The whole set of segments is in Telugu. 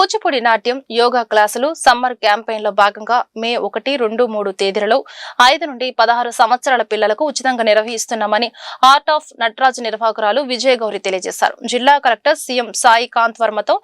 కూచిపూడి నాట్యం యోగా క్లాసులు సమ్మర్ క్యాంపెయిన్ లో భాగంగా మే 1, 2, 3 తేదీలలో 5 నుండి 16 సంవత్సరాల పిల్లలకు ఉచితంగా నిర్వహిస్తున్నామని ఆర్ట్ ఆఫ్ నటరాజ్ నిర్వాహకురాలు విజయగౌరి తెలియజేశారు. జిల్లా కలెక్టర్ సీఎం సాయి కాంత్ వర్మతో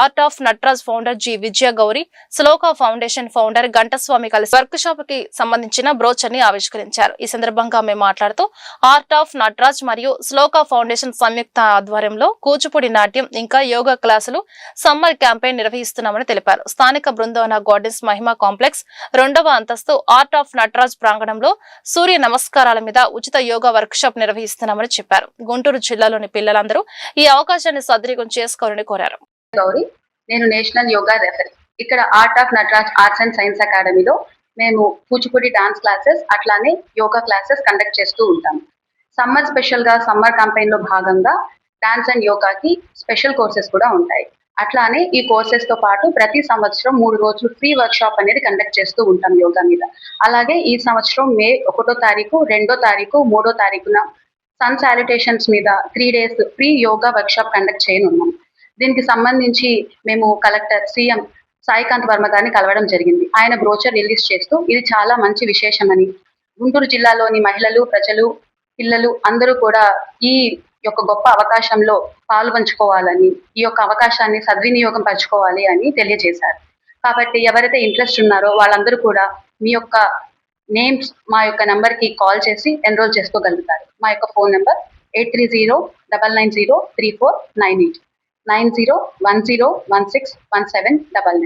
art of Nataraj founder G Vijayagowri, Shloka foundation founder Gantaswamy కలిసి వర్క్ షాప్ కి సంబంధించిన బ్రోచర్ ని ఆవిష్కరించారు. ఈ సందర్భంగా ఆమె మాట్లాడుతూ ఆర్ట్ ఆఫ్ నటరాజ్ మరియు శ్లోక ఫౌండేషన్ సంయుక్త ఆధ్వర్యంలో కూచిపూడి నాట్యం ఇంకా యోగా క్లాసులు సమ్మర్ క్యాంపెయిన్ నిర్వహిస్తున్నామని తెలిపారు. స్థానిక బృందావన గార్డెన్స్ మహిమా కాంప్లెక్స్ 2వ అంతస్తు ఆర్ట్ ఆఫ్ నటరాజ్ ప్రాంగణంలో సూర్య నమస్కారాల మీద ఉచిత యోగా వర్క్ షాప్ నిర్వహిస్తున్నామని చెప్పారు. గుంటూరు జిల్లాలోని పిల్లలందరూ ఈ అవకాశాన్ని సద్వినియోగం చేసుకోవాలని కోరారు. నేను నేషనల్ యోగా రెఫరీ. ఇక్కడ art of Nataraj arts and science అకాడమీలో మేము కూచిపూడి డాన్స్ క్లాసెస్ అట్లానే యోగా క్లాసెస్ కండక్ట్ చేస్తూ ఉంటాం. సమ్మర్ స్పెషల్ గా సమ్మర్ క్యాంపెయిన్ లో భాగంగా డాన్స్ అండ్ యోగాకి స్పెషల్ కోర్సెస్ కూడా ఉంటాయి. అట్లానే ఈ కోర్సెస్ తో పాటు ప్రతి సంవత్సరం 3 రోజులు ఫ్రీ వర్క్ షాప్ అనేది కండక్ట్ చేస్తూ ఉంటాం యోగా మీద. అలాగే ఈ సంవత్సరం మే 1వ తారీఖు, 2వ తారీఖు, 3వ తారీఖున సన్ శానిటేషన్స్ మీద 3 days free yoga workshop conduct చేయనున్నాం. దీనికి సంబంధించి మేము కలెక్టర్ సీఎం సాయికాంత్ వర్మ గారిని కలవడం జరిగింది. ఆయన బ్రోచర్ రిలీజ్ చేస్తూ ఇది చాలా మంచి విశేషమని, గుంటూరు జిల్లాలోని మహిళలు, ప్రజలు, పిల్లలు అందరూ కూడా ఈ యొక్క గొప్ప అవకాశంలో పాల్పంచుకోవాలని, ఈ యొక్క అవకాశాన్ని సద్వినియోగం పరచుకోవాలి అని తెలియజేశారు. కాబట్టి ఎవరైతే ఇంట్రెస్ట్ ఉన్నారో వాళ్ళందరూ కూడా మీ యొక్క నేమ్స్ మా యొక్క నంబర్ కి కాల్ చేసి ఎన్రోల్ చేసుకోగలుగుతారు. మా యొక్క ఫోన్ నెంబర్ 8309903498 9010161799.